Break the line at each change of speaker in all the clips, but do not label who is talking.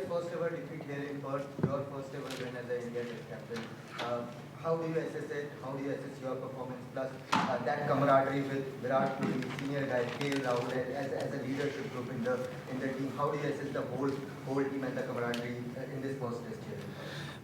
first ever defeat here in Perth, your first ever win as an Indian Test captain. How do you assess it? How do you assess your performance? Plus that camaraderie with Virat Kohli, senior guy, KL Rahul, as a leadership group in the team. How do you assess the whole team and the camaraderie in this first Test here?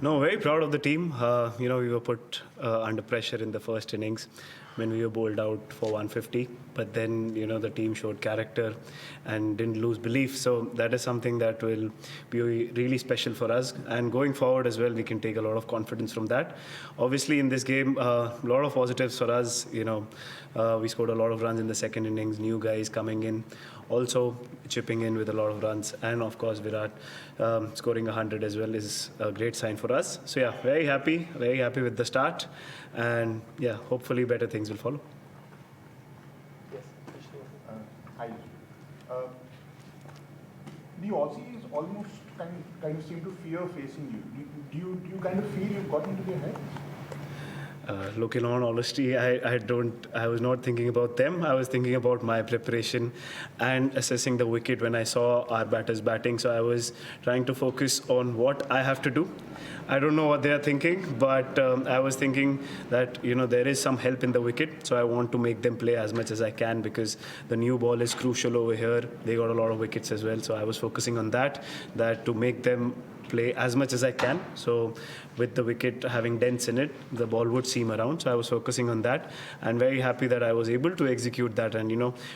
No, very proud of the team. We were put under pressure in the first innings when we were bowled out for 150. But then, the team showed character and didn't lose belief. So that is something that will be really special for us. And going forward as well, we can take a lot of confidence from that. Obviously, in this game, a lot of positives for us. We scored a lot of runs in the second innings, new guys coming in, also chipping in with a lot of runs. And of course, Virat scoring 100 as well is a great sign for us. So yeah, very happy with the start. And yeah, hopefully better things will follow.
Yes,
hi. The Aussies almost kind of seem to fear facing you. Do you kind of feel you've got into their heads?
Look, in all honesty, I was not thinking about them. I was thinking about my preparation and assessing the wicket when I saw our batters batting. So I was trying to focus on what I have to do. I don't know what they are thinking, but I was thinking that, there is some help in the wicket. So I want to make them play as much as I can because the new ball is crucial over here. They got a lot of wickets as well. So I was focusing on that to make them play as much as I can. So with the wicket having dents in it, the ball would seam around. So I was focusing on that and very happy that I was able to execute that and,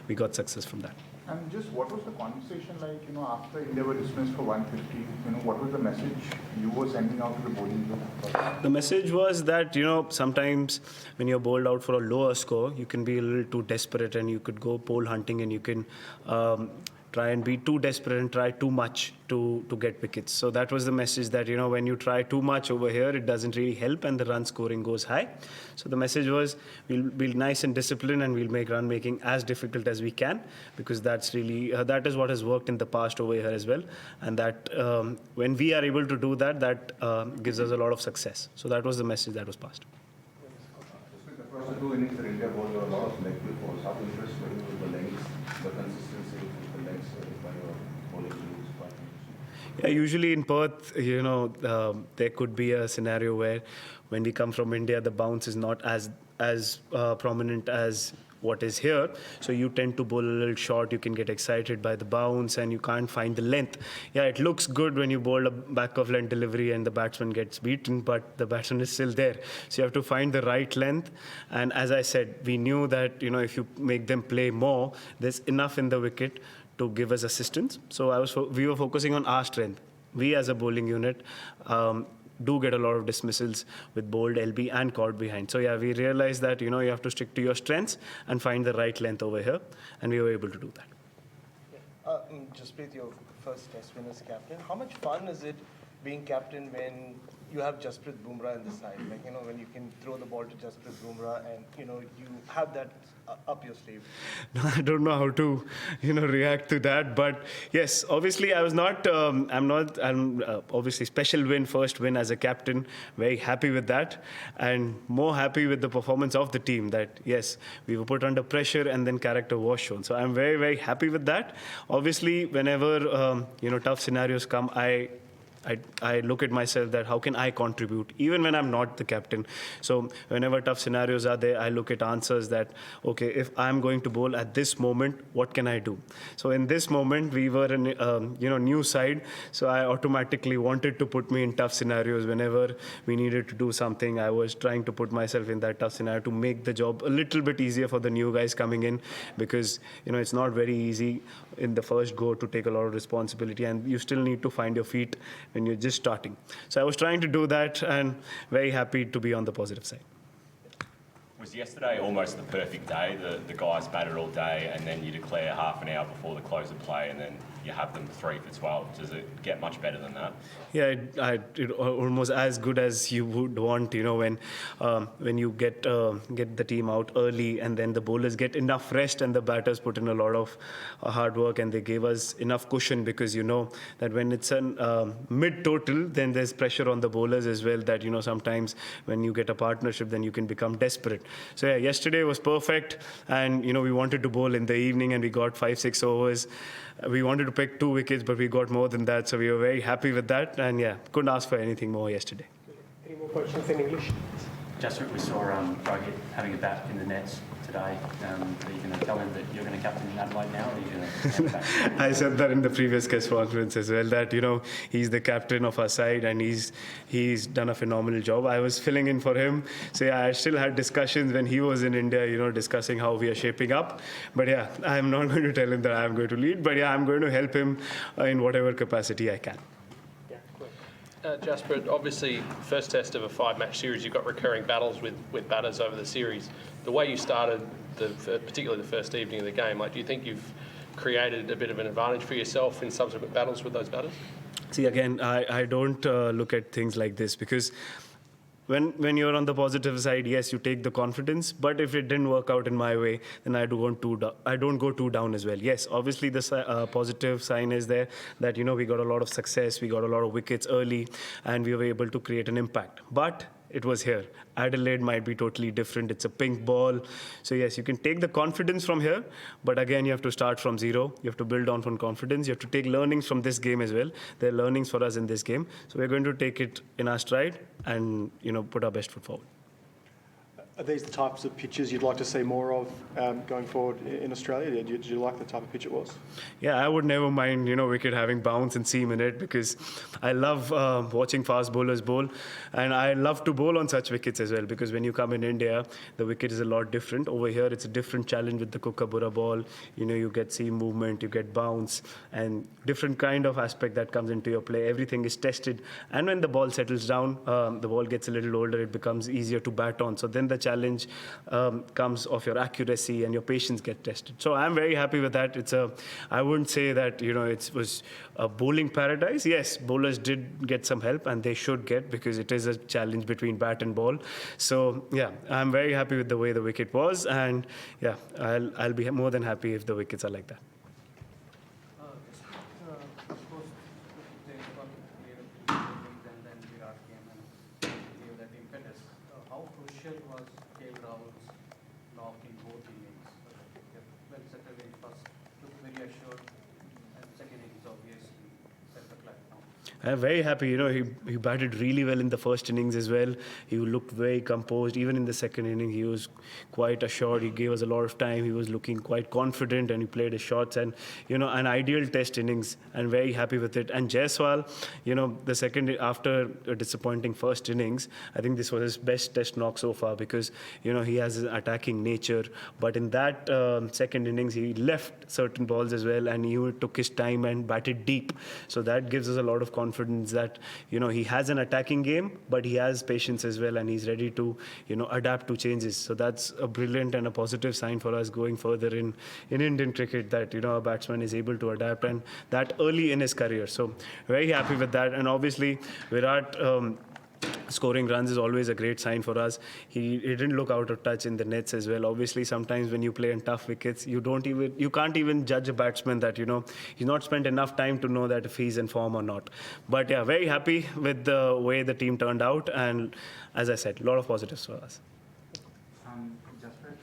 we got success from that.
And just what was the conversation like, after India were dismissed for 150? What was the message you were sending out to the bowling group?
The message was that, sometimes when you're bowled out for a lower score, you can be a little too desperate and you could go pole hunting and you can try and be too desperate and try too much to get wickets. So that was the message that, when you try too much over here, it doesn't really help and the run scoring goes high. So the message was we'll be nice and disciplined and we'll make run making as difficult as we can because that's really, that is what has worked in the past over here as well. And that when we are able to do that, that gives us a lot of success. So that was the message that was passed.
Across the two innings, India bowled a lot of leg balls. How impressed were you with the length, the consistency with the legs by your bowling groups?
Yeah, usually in Perth, there could be a scenario where when we come from India, the bounce is not as prominent as what is here. So you tend to bowl a little short, you can get excited by the bounce and you can't find the length. Yeah, it looks good when you bowl a back of length delivery and the batsman gets beaten, but the batsman is still there. So you have to find the right length. And as I said, we knew that, if you make them play more, there's enough in the wicket to give us assistance. So we were focusing on our strength. We as a bowling unit do get a lot of dismissals with bowled LB and caught behind. So yeah, we realized that, you have to stick to your strengths and find the right length over here. And we were able to do that.
Yeah. Jasprit, your first Test win as captain. How much fun is it being captain when you have Jasprit Bumrah in the side? Like, when you can throw the ball to Jasprit Bumrah and, you have that up your sleeve.
No, I don't know how to, react to that. But yes, obviously I'm obviously special win, first win as a captain. Very happy with that. And more happy with the performance of the team that, yes, we were put under pressure and then character was shown. So I'm very, very happy with that. Obviously, whenever, tough scenarios come, I look at myself that how can I contribute, even when I'm not the captain. So whenever tough scenarios are there, I look at answers that, okay, if I'm going to bowl at this moment, what can I do? So in this moment, we were in, new side. So I automatically wanted to put me in tough scenarios. Whenever we needed to do something, I was trying to put myself in that tough scenario to make the job a little bit easier for the new guys coming in because, it's not very easy in the first go to take a lot of responsibility and you still need to find your feet when you're just starting. So I was trying to do that and very happy to be on the positive side.
Was yesterday almost the perfect day? The guys batted all day and then you declare half an hour before the close of play and then you have them 3 for 12. Does it get much better than that?
Yeah, it almost as good as you would want, when you get the team out early and then the bowlers get enough rest and the batters put in a lot of hard work and they gave us enough cushion because that when it's a mid-total, then there's pressure on the bowlers as well that, sometimes when you get a partnership, then you can become desperate. So yeah, yesterday was perfect and, we wanted to bowl in the evening and we got 5-6 overs. We wanted to to pick 2 wickets, but we got more than that, so we were very happy with that. And yeah, couldn't ask for anything more yesterday.
Any more questions in English?
Jasprit, we saw Rohit having a bat in the nets today. Are you going to tell him that you're going to captain Adelaide now, or are you going to have a bat?
I said that in the previous guest conference as well, that, he's the captain of our side and he's done a phenomenal job. I was filling in for him. So yeah, I still had discussions when he was in India, discussing how we are shaping up. But yeah, I'm not going to tell him that I'm going to lead. But yeah, I'm going to help him in whatever capacity I can.
Jasprit, obviously, first test of a 5-match series, you've got recurring battles with batters over the series. The way you started, particularly the first evening of the game, do you think you've created a bit of an advantage for yourself in subsequent battles with those batters?
See, again, I don't look at things like this, because when you're on the positive side, yes, you take the confidence. But if it didn't work out in my way, then I don't go too down as well. Yes, obviously the positive sign is there that we got a lot of success, we got a lot of wickets early, and we were able to create an impact. But it was here. Adelaide might be totally different. It's a pink ball. So yes, you can take the confidence from here, but again, you have to start from zero. You have to build on from confidence. You have to take learnings from this game as well. There are learnings for us in this game. So we're going to take it in our stride and, put our best foot forward.
Are these the types of pitches you'd like to see more of going forward in Australia? Did you like the type of pitch it was?
Yeah, I would never mind, wicket having bounce and seam in it, because I love watching fast bowlers bowl, and I love to bowl on such wickets as well, because when you come in India, the wicket is a lot different. Over here, it's a different challenge with the Kookaburra ball. You get seam movement, you get bounce, and different kind of aspect that comes into your play. Everything is tested, and when the ball settles down, the ball gets a little older, it becomes easier to bat on. So then the challenge comes of your accuracy and your patience get tested. So I'm very happy with that. I wouldn't say that it was a bowling paradise. Yes, bowlers did get some help, and they should get, because it is a challenge between bat and ball. So yeah, I'm very happy with the way the wicket was, and yeah, I'll be more than happy if the wickets are like that.
Of course, James got clear and then Virat came and gave that impetus. How crucial was Rahul's knock in both innings? Well settled in first, looked very assured, and second innings obviously set the platform.
I'm very happy. He batted really well in the first innings as well. He looked very composed. Even in the second inning, he was quite assured. He gave us a lot of time. He was looking quite confident, and he played his shots. And an ideal test innings, and very happy with it. And Jaiswal, the second after a disappointing first innings, I think this was his best test knock so far, because he has an attacking nature. But in that second innings, he left certain balls as well, and he took his time and batted deep. So that gives us a lot of confidence that he has an attacking game, but he has patience as well, and he's ready to adapt to changes. So that's a brilliant and a positive sign for us going further in Indian cricket, that a batsman is able to adapt, and that early in his career. So very happy with that. And obviously Virat scoring runs is always a great sign for us. He didn't look out of touch in the nets as well. Obviously, sometimes when you play in tough wickets, you can't even judge a batsman that he's not spent enough time to know that if he's in form or not. But yeah, very happy with the way the team turned out, and as I said, a lot of positives for us.
Jasprit,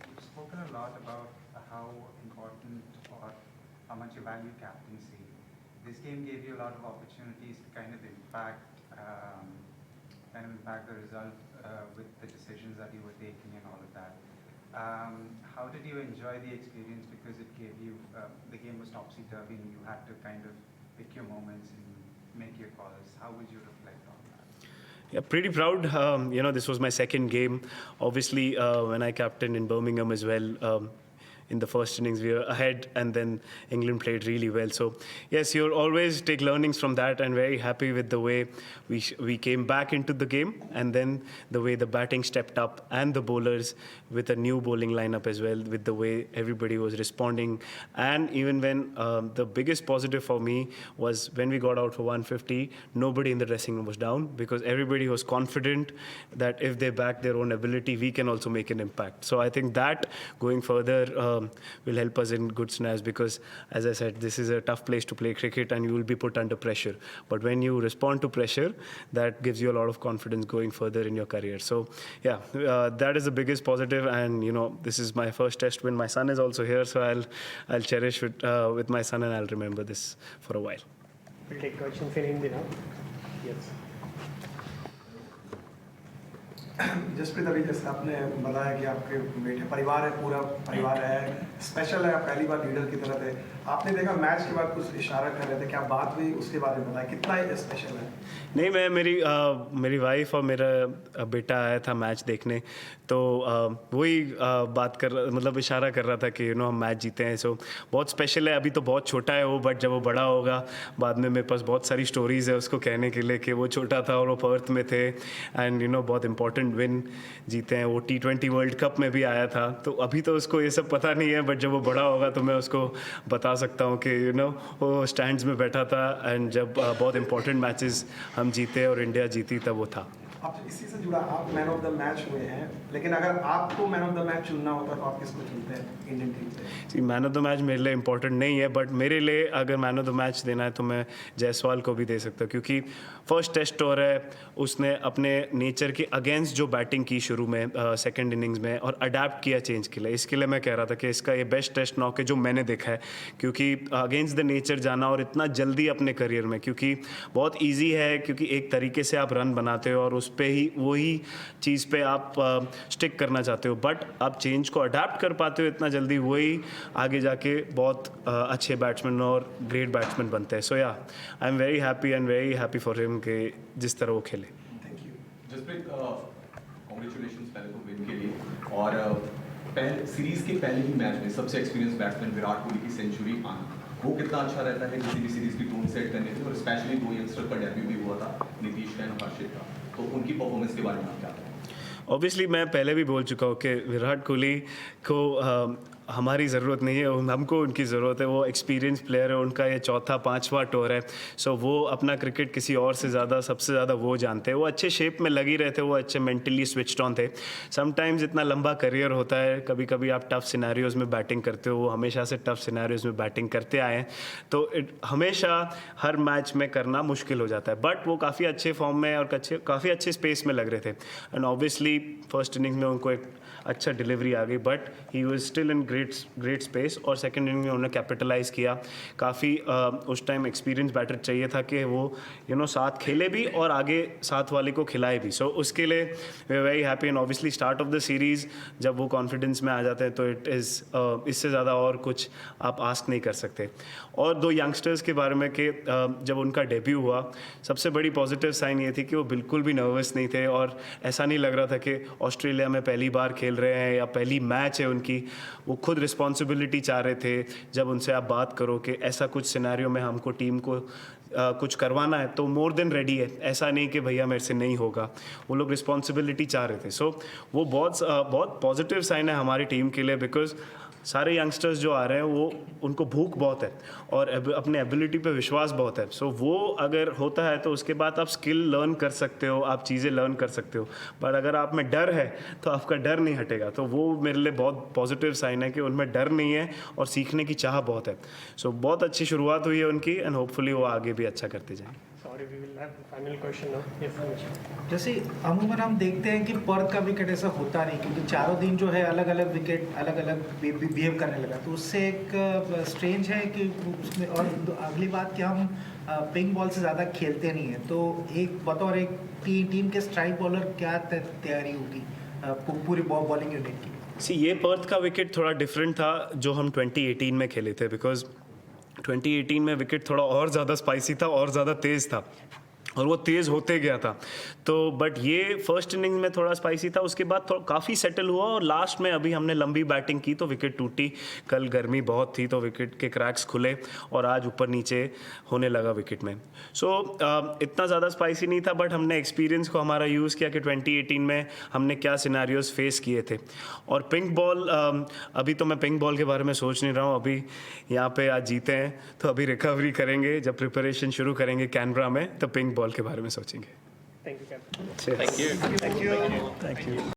you've spoken a lot about how important or how much you value captaincy. This game gave you a lot of opportunities to kind of impact the result with the decisions that you were taking and all of that. How did you enjoy the experience? Because it gave you, the game was topsy-turvy and you had to kind of pick your moments and make your calls. How would you reflect on that?
Yeah, pretty proud. This was my second game. Obviously, when I captained in Birmingham as well, in the first innings, we were ahead, and then England played really well. So, yes, you'll always take learnings from that, and very happy with the way we came back into the game, and then the way the batting stepped up, and the bowlers with a new bowling lineup as well, with the way everybody was responding. And even when the biggest positive for me was when we got out for 150, nobody in the dressing room was down, because everybody was confident that if they back their own ability, we can also make an impact. So I think that going further, will help us in good scenarios because, as I said, this is a tough place to play cricket and you will be put under pressure. But when you respond to pressure, that gives you a lot of confidence going further in your career. So, yeah, that is the biggest positive. And, this is my first test win. My son is also here, so I'll cherish it with my son and I'll remember this for a while.
We'll take questions in Hindi now. Yes.
Jasprit, अभी जैसे आपने बताया कि आपके बेटे परिवार है, पूरा परिवार है, स्पेशल है, आप पहली बार लीडर की तरह थे, आपने देखा मैच के बाद कुछ इशारा कर रहे थे, क्या बात हुई उसके बारे में बताया, कितना स्पेशल है?
नहीं, मेरी वाइफ और मेरा बेटा आया था मैच देखने, तो वही बात मतलब इशारा कर रहा था कि हम मैच जीते हैं, सो बहुत स्पेशल है। अभी तो बहुत छोटा है वो, बट जब वो बड़ा होगा बाद में मेरे पास बहुत सारी स्टोरीज़ है उसको कहने के लिए कि वो छोटा था और वो पर्थ में थे एंड बहुत इंपॉर्टेंट विन जीते हैं। वो T20 वर्ल्ड कप में भी आया था, तो अभी तो उसको ये सब पता नहीं है, बट जब वो बड़ा होगा तो मैं उसको बता सकता हूँ कि वो स्टैंड्स में बैठा था एंड जब बहुत इंपॉर्टेंट मैचेस हम जीते और इंडिया जीती तब वो था।
आप इसी से जुड़ा, आप मैन ऑफ द मैच हुए हैं, लेकिन अगर आपको मैन ऑफ द मैच चुनना होता तो आप किसको चुनते हैं इंडियन टीम से?
मैन ऑफ द मैच मेरे लिए इंपॉर्टेंट नहीं है, बट मेरे लिए अगर मैन ऑफ द मैच देना है तो मैं जायसवाल को भी दे सकता हूँ, क्योंकि फर्स्ट टेस्ट और है, उसने अपने नेचर के अगेंस्ट जो बैटिंग की शुरू में सेकंड इनिंग्स में और अडेप्ट किया चेंज के लिए। इसके लिए मैं कह रहा था कि इसका ये बेस्ट टेस्ट नॉक है जो मैंने देखा है, क्योंकि अगेंस्ट द नेचर जाना और इतना जल्दी अपने करियर में, क्योंकि बहुत ईजी है, क्योंकि एक तरीके से आप रन बनाते हो और उस पर ही वही चीज़ पे आप स्टिक करना चाहते हो, बट आप चेंज को अडेप्ट कर पाते हो इतना जल्दी, वही आगे जाके बहुत अच्छे बैट्समैन और ग्रेट बैट्समैन बनते हैं। सो या, I am very happy for him कि जिस तरह वो खेले।
जसप्रीत, कांग्रेचुलेशंस पहले तो विन के लिए, और सीरीज के पहले ही मैच में सबसे एक्सपीरियंस बैट्समैन विराट कोहली की सेंचुरी आना, वो कितना अच्छा रहता है किसी भी सीरीज की टोन सेट करने में, और स्पेशली दो यंगस्टर का डेब्यू भी हुआ था, नीतीश और हर्षित का, तो उनकी परफॉर्मेंस के बारे में आप क्या कहें?
ऑब्वियसली मैं पहले भी बोल चुका हूँ कि विराट कोहली को हमारी ज़रूरत नहीं है, हमको उनकी ज़रूरत है। वो एक्सपीरियंस प्लेयर है, उनका ये चौथा 5वां टूर है, सो वो अपना क्रिकेट किसी और से ज़्यादा, सबसे ज़्यादा वो जानते हैं। वो अच्छे शेप में लगी रहे थे, वो अच्छे मेंटली स्विच्ड ऑन थे। समटाइम्स इतना लंबा करियर होता है, कभी कभी आप टफ सिनेरियोज़ में बैटिंग करते हो, वो हमेशा से टफ सिनेरियोज़ में बैटिंग करते आए हैं, तो हमेशा हर मैच में करना मुश्किल हो जाता है, बट वो काफ़ी अच्छे फॉर्म में और काफ़ी अच्छे स्पेस में लग रहे थे। एंड ऑब्वियसली फर्स्ट इनिंग में उनको एक अच्छा डिलीवरी आ गई, but he was still in great space, और सेकंड इनिंग में उन्होंने कैपिटलाइज किया। काफ़ी उस टाइम एक्सपीरियंस बैटर चाहिए था कि वो साथ खेले भी और आगे साथ वाले को खिलाए भी, सो उसके लिए we are very happy. And obviously start of the series जब वो कॉन्फिडेंस में आ जाते हैं तो इट इज़ इससे ज़्यादा और कुछ आप आस्क नहीं कर सकते। और दो यंगस्टर्स के बारे में कि जब उनका डेब्यू हुआ, सबसे बड़ी पॉजिटिव साइन ये थी कि वो बिल्कुल भी नर्वस नहीं थे, और ऐसा नहीं लग रहा था कि ऑस्ट्रेलिया में पहली बार खेल रहे हैं या पहली मैच है उनकी। वो खुद रिस्पॉन्सिबिलिटी चाह रहे थे। जब उनसे आप बात करो कि ऐसा कुछ सिनेरियो में हमको टीम को कुछ करवाना है, तो मोर देन रेडी है, ऐसा नहीं कि भैया मेरे से नहीं होगा। वो लोग रिस्पॉन्सिबिलिटी चाह रहे थे, सो वो बहुत पॉजिटिव साइन है हमारी टीम के लिए, बिकॉज सारे यंगस्टर्स जो आ रहे हैं वो उनको भूख बहुत है और अपने एबिलिटी पे विश्वास बहुत है। सो वो अगर होता है तो उसके बाद आप स्किल लर्न कर सकते हो, आप चीज़ें लर्न कर सकते हो, पर अगर आप में डर है तो आपका डर नहीं हटेगा। तो वो मेरे लिए बहुत पॉजिटिव साइन है कि उनमें डर नहीं है और सीखने की चाह बहुत है। सो बहुत अच्छी शुरुआत हुई है उनकी, एंड होपफुली वो आगे भी अच्छा करते जाएँ।
जैसे अमूमन हम देखते हैं कि पर्थ का विकेट ऐसा होता नहीं, क्योंकि चारों दिन जो है अलग अलग विकेट अलग अलग बिहेव करने लगा, तो उससे एक स्ट्रेंज है कि उसमें। और अगली बात कि हम पिंक बॉल से ज़्यादा खेलते नहीं हैं, तो एक बतौर एक टीम के स्ट्राइक बॉलर क्या तैयारी होगी पूरी बॉलिंग यूनिट की?
ये पर्थ का विकेट थोड़ा डिफरेंट था जो हम 2018 में खेले थे, बिकॉज 2018 में विकेट थोड़ा और ज़्यादा स्पाइसी था और ज़्यादा तेज़ था, और वो तेज़ होते गया था। तो बट ये फर्स्ट इनिंग में थोड़ा स्पाइसी था, उसके बाद काफ़ी सेटल हुआ, और लास्ट में अभी हमने लंबी बैटिंग की तो विकेट टूटी। कल गर्मी बहुत थी तो विकेट के क्रैक्स खुले, और आज ऊपर नीचे होने लगा विकेट में। सो इतना ज़्यादा स्पाइसी नहीं था, बट हमने एक्सपीरियंस को हमारा यूज़ किया कि 2018 में हमने क्या सिनेरियोज फेस किए थे। और पिंक बॉल, अभी तो मैं पिंक बॉल के बारे में सोच नहीं रहा हूँ, अभी यहाँ पे आज जीते हैं तो अभी रिकवरी करेंगे, जब प्रिपरेशन शुरू करेंगे कैनबरा में तो पिंक बॉल के बारे में सोचेंगे।
Thank you.